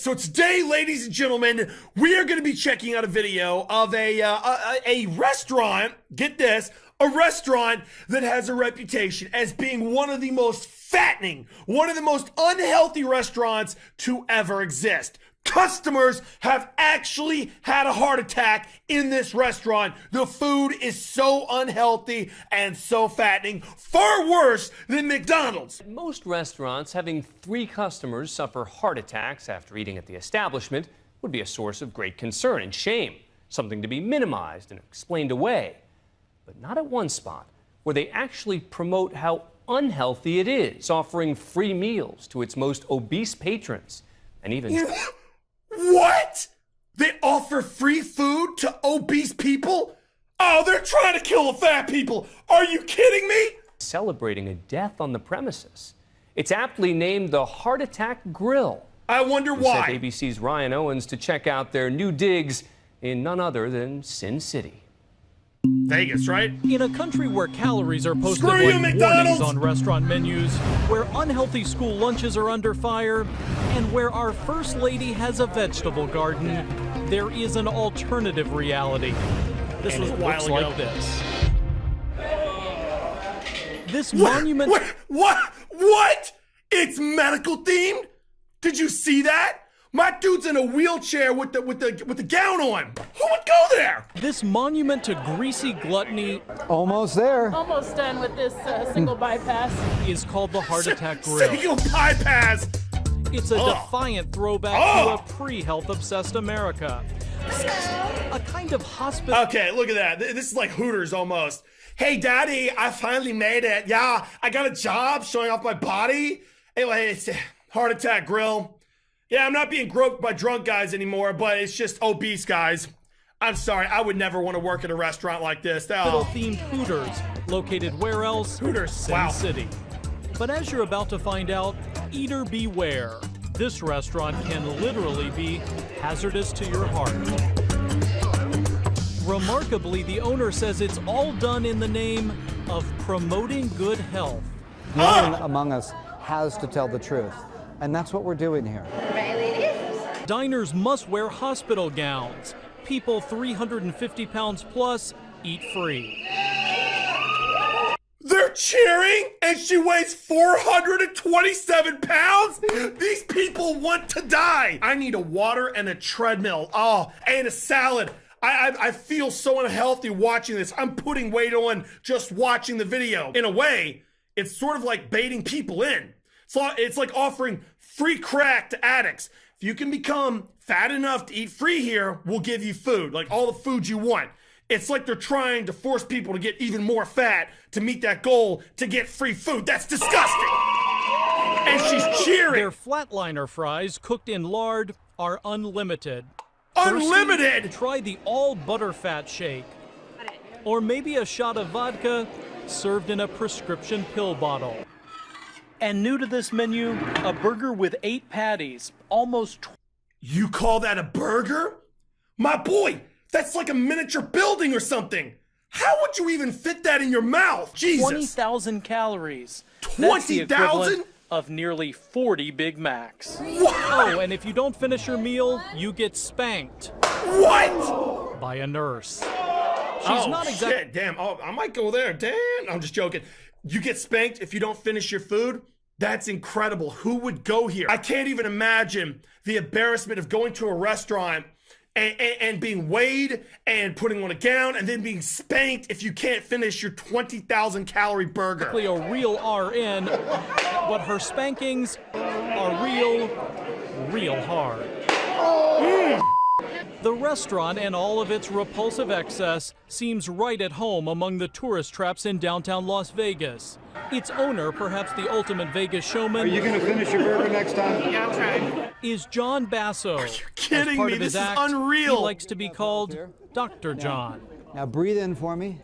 So today, ladies and gentlemen, we are going to be checking out a video of a restaurant, get this, a restaurant that has a reputation as being one of the most fattening, one of the most unhealthy restaurants to ever exist. Customers have actually had a heart attack in this restaurant. The food is so unhealthy and so fattening, far worse than McDonald's. Most restaurants, having 3 customers suffer heart attacks after eating at the establishment would be a source of great concern and shame, something to be minimized and explained away. But not at one spot, where they actually promote how unhealthy it is, offering free meals to its most obese patrons, and even... What? They offer free food to obese people? Oh, they're trying to kill the fat people. Are you kidding me? Celebrating a death on the premises. It's aptly named the Heart Attack Grill. I wonder why. Sent ABC's Ryan Owens to check out their new digs in none other than Sin City. Vegas, right? In a country where calories are posted Screw you, like McDonald's! warnings on restaurant menus, where unhealthy school lunches are under fire, and where our First Lady has a vegetable garden, there is an alternative reality. This was looks like this. This monument... What? It's medical themed? Did you see that? My dude's in a wheelchair with the gown on. Who would go there? This monument to greasy gluttony... Almost there. Almost done with this single bypass. ...is called the Heart Attack Grill. Single bypass. It's a defiant throwback to a pre-health obsessed America. A kind of hospital... Okay, look at that. This is like Hooters almost. Hey, Daddy, I finally made it. Yeah, I got a job showing off my body. Anyway, it's Heart Attack Grill. Yeah, I'm not being groped by drunk guys anymore, but it's just obese guys. I'm sorry, I would never want to work at a restaurant like this. Themed Hooters, located where else? Hooters, Sin City. But as you're about to find out, eater beware. This restaurant can literally be hazardous to your heart. Remarkably, the owner says it's all done in the name of promoting good health. No one among us has to tell the truth. And that's what we're doing here. Diners must wear hospital gowns. People 350 pounds plus eat free. They're cheering and she weighs 427 pounds? These people want to die. I need a water and a treadmill. Oh, and a salad. I feel so unhealthy watching this. I'm putting weight on just watching the video. In a way, it's sort of like baiting people in. So it's like offering free crack to addicts. If you can become fat enough to eat free here, we'll give you food, like all the food you want. It's like they're trying to force people to get even more fat to meet that goal to get free food. That's disgusting. And she's cheering. Their flatliner fries, cooked in lard, are unlimited. Unlimited? Firstly, try the all butterfat shake. Or maybe a shot of vodka served in a prescription pill bottle. And new to this menu, a burger with 8 patties, almost... You call that a burger? My boy, that's like a miniature building or something. How would you even fit that in your mouth? Jesus. 20,000 calories. 20,000? Of nearly 40 Big Macs. What? Oh, and if you don't finish your meal, you get spanked. What? By a nurse. She's not exactly... Shit, damn. Oh, I might go there. Damn. I'm just joking. You get spanked if you don't finish your food? That's incredible. Who would go here? I can't even imagine the embarrassment of going to a restaurant and being weighed and putting on a gown and then being spanked if you can't finish your 20,000 calorie burger. A real RN, but her spankings are real hard. The restaurant and all of its repulsive excess seems right at home among the tourist traps in downtown Las Vegas. Its owner, perhaps the ultimate Vegas showman... Are you going to finish your burger next time? Yeah, I'll try. ...is John Basso. Are you kidding me? This is act, unreal. He likes to be called Dr. John. Now breathe in for me.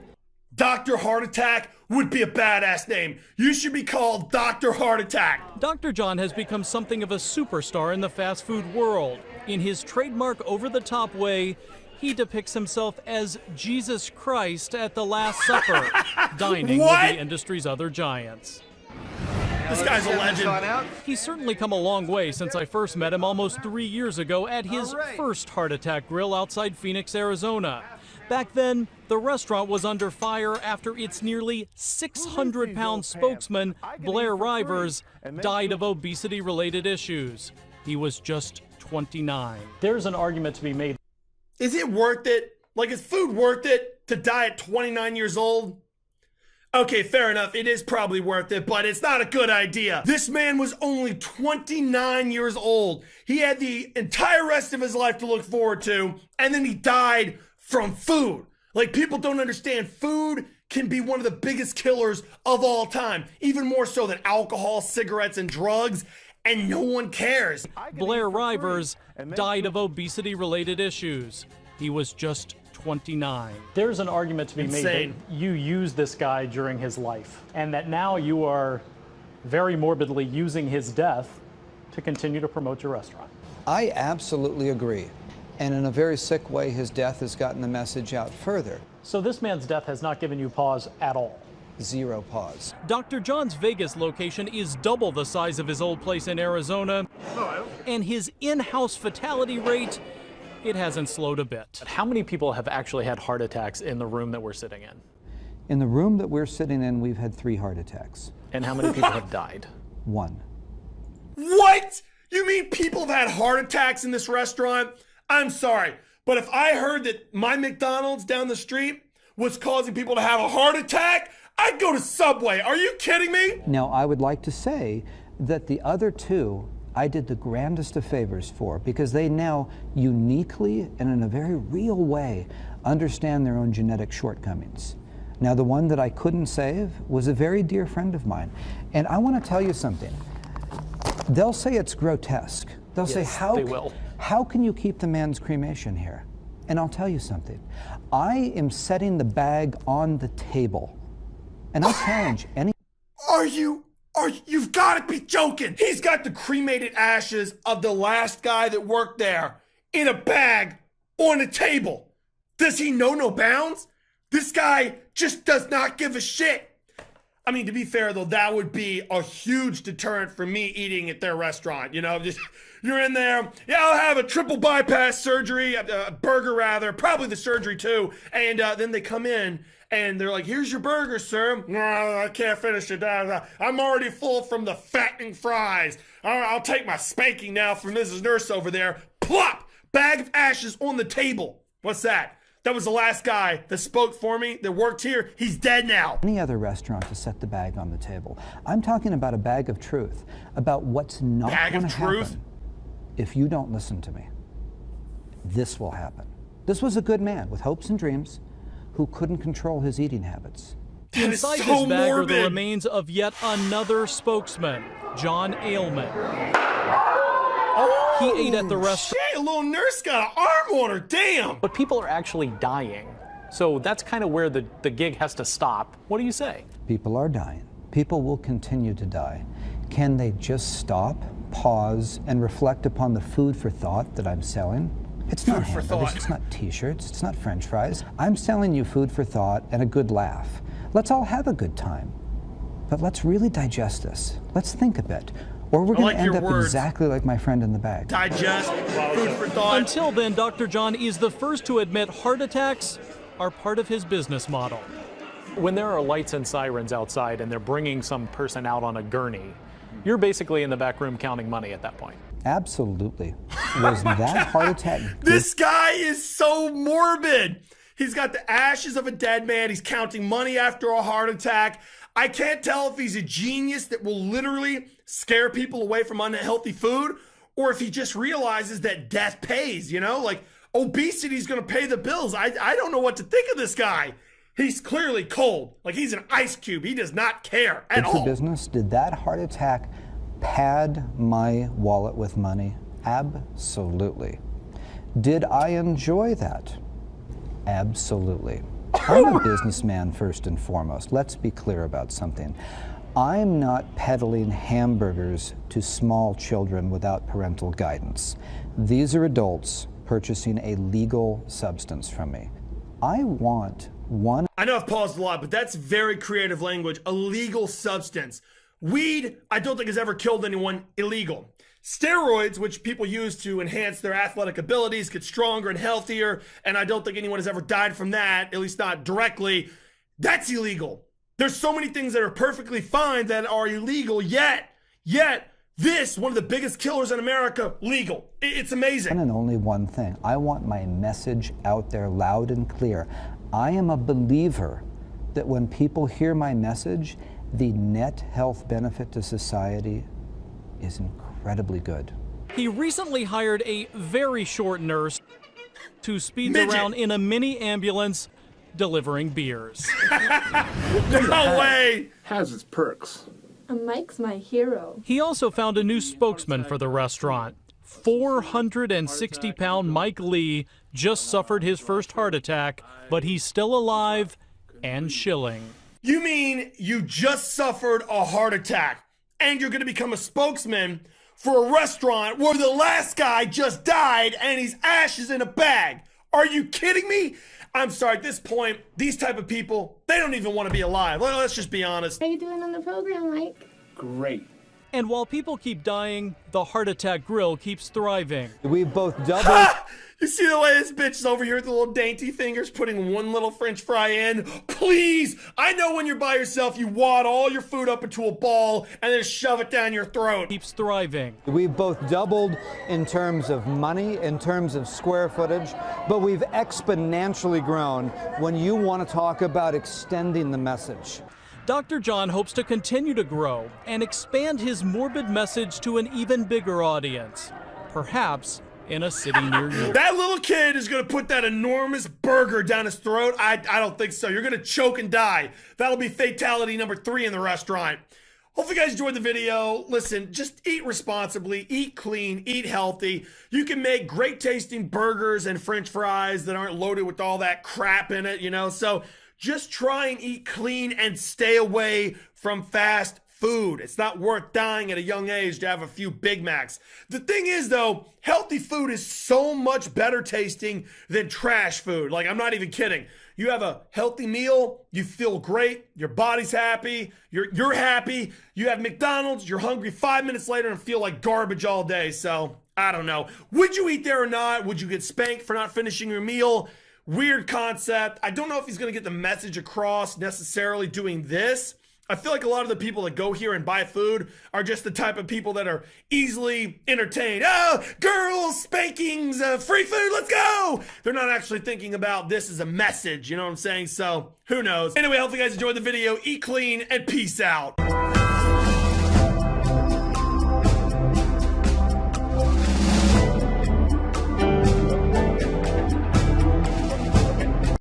Dr. Heart Attack would be a badass name. You should be called Dr. Heart Attack. Dr. John has become something of a superstar in the fast food world. In his trademark over-the-top way, he depicts himself as Jesus Christ at the Last Supper, dining with the industry's other giants. This guy's a legend. He's certainly come a long way since I first met him almost 3 years ago at his first Heart Attack Grill outside Phoenix, Arizona. Back then, the restaurant was under fire after its nearly 600-pound spokesman, Blair Rivers, died of obesity-related issues. He was just 29. There's an argument to be made. Is it worth it? Like, is food worth it to die at 29 years old? Okay, fair enough. It is probably worth it, but it's not a good idea. This man was only 29 years old. He had the entire rest of his life to look forward to, and then he died from food. Like, people don't understand. Food can be one of the biggest killers of all time, even more so than alcohol, cigarettes, and drugs, and no one cares. Blair Rivers died of obesity-related issues. He was just 29. There's an argument to be made Insane. that you used this guy during his life, and that now you are very morbidly using his death to continue to promote your restaurant. I absolutely agree. And in a very sick way, his death has gotten the message out further. So this man's death has not given you pause at all. Zero pause. Dr. John's Vegas location is double the size of his old place in Arizona, and his in-house fatality rate, it hasn't slowed a bit. How many people have actually had heart attacks in the room that we're sitting in? In the room that we're sitting in, we've had 3 heart attacks. And how many people have died? 1. What? You mean people have had heart attacks in this restaurant? I'm sorry, but if I heard that my McDonald's down the street was causing people to have a heart attack, I'd go to Subway. Are you kidding me? Now, I would like to say that the other 2, I did the grandest of favors for, because they now uniquely and in a very real way understand their own genetic shortcomings. Now, the one that I couldn't save was a very dear friend of mine. And I want to tell you something. They'll say it's grotesque. They'll say, how can you keep the man's cremation here? And I'll tell you something. I am setting the bag on the table. And I challenge any... You've got to be joking. He's got the cremated ashes of the last guy that worked there in a bag on a table. Does he know no bounds? This guy just does not give a shit. I mean, to be fair, though, that would be a huge deterrent for me eating at their restaurant. You know, just you're in there. Yeah, I'll have a triple bypass surgery, a burger rather, probably the surgery too. And then they come in and they're like, "Here's your burger, sir." "No, I can't finish it. I'm already full from the fattening fries. I'll take my spanking now from Mrs. Nurse over there." Plop! Bag of ashes on the table. What's that? That was the last guy that spoke for me, that worked here. He's dead now. Any other restaurant to set the bag on the table. I'm talking about a bag of truth, about what's not going to happen if you don't listen to me. This will happen. This was a good man with hopes and dreams who couldn't control his eating habits. Inside this bag are the remains of yet another spokesman, John Ailman. He ate at the restaurant. Shit, a little nurse got an arm on her, damn! But people are actually dying. So that's kind of where the gig has to stop. What do you say? People are dying. People will continue to die. Can they just stop, pause, and reflect upon the food for thought that I'm selling? It's not hamburgers, it's not t-shirts, it's not french fries. I'm selling you food for thought and a good laugh. Let's all have a good time. But let's really digest this. Let's think a bit. Or we're going to end up exactly like my friend in the bag. Digest, food for thought. Until then, Dr. John is the first to admit heart attacks are part of his business model. When there are lights and sirens outside and they're bringing some person out on a gurney, you're basically in the back room counting money at that point. Absolutely. Was that heart attack? This guy is so morbid. He's got the ashes of a dead man. He's counting money after a heart attack. I can't tell if he's a genius that will literally scare people away from unhealthy food, or if he just realizes that death pays, you know? Like, obesity is going to pay the bills. I don't know what to think of this guy. He's clearly cold. Like, he's an ice cube. He does not care at all. Business? Did that heart attack pad my wallet with money? Absolutely. Did I enjoy that? Absolutely. I'm a businessman first and foremost. Let's be clear about something. I'm not peddling hamburgers to small children without parental guidance. These are adults purchasing a legal substance from me. I want one. I know I've paused a lot, but that's very creative language. A legal substance. Weed, I don't think has ever killed anyone illegal. Steroids, which people use to enhance their athletic abilities, get stronger and healthier, and I don't think anyone has ever died from that, at least not directly, that's illegal. There's so many things that are perfectly fine that are illegal, yet this, one of the biggest killers in America, legal. It's amazing. And only one thing. I want my message out there loud and clear. I am a believer that when people hear my message, the net health benefit to society is incredibly good. He recently hired a very short nurse who speeds Midget. around in a mini ambulance delivering beers. No way. Has its perks. Mike's my hero. He also found a new spokesman for the restaurant. 460-pound Mike Lee just suffered his first heart attack, but he's still alive and shilling. You mean you just suffered a heart attack and you're going to become a spokesman for a restaurant where the last guy just died and he's ashes in a bag? Are you kidding me? I'm sorry, at this point, these type of people, they don't even want to be alive. Let's just be honest. How you doing on the program, Mike? Great. And while people keep dying, the Heart Attack Grill keeps thriving. We've both doubled. You see the way this bitch is over here with the little dainty fingers putting one little French fry in? Please! I know when you're by yourself, you wad all your food up into a ball and then shove it down your throat. Keeps thriving. We've both doubled in terms of money, in terms of square footage, but we've exponentially grown when you want to talk about extending the message. Dr. John hopes to continue to grow and expand his morbid message to an even bigger audience, perhaps in a city near you. That little kid is going to put that enormous burger down his throat. I don't think so. You're going to choke and die. That'll be fatality number 3 in the restaurant. Hopefully you guys enjoyed the video. Listen, just eat responsibly, eat clean, eat healthy. You can make great tasting burgers and French fries that aren't loaded with all that crap in it, you know? So just try and eat clean and stay away from fast food. It's not worth dying at a young age to have a few Big Macs. The thing is, though, healthy food is so much better tasting than trash food. Like, I'm not even kidding. You have a healthy meal, you feel great, your body's happy, you're happy. You have McDonald's, you're hungry 5 minutes later and feel like garbage all day. So, I don't know. Would you eat there or not? Would you get spanked for not finishing your meal? Weird concept. I don't know if he's going to get the message across necessarily doing this. I feel like a lot of the people that go here and buy food are just the type of people that are easily entertained. Oh, girls, spankings, free food, let's go. They're not actually thinking about this as a message, you know what I'm saying? So, who knows? Anyway, hopefully you guys enjoyed the video. Eat clean and peace out.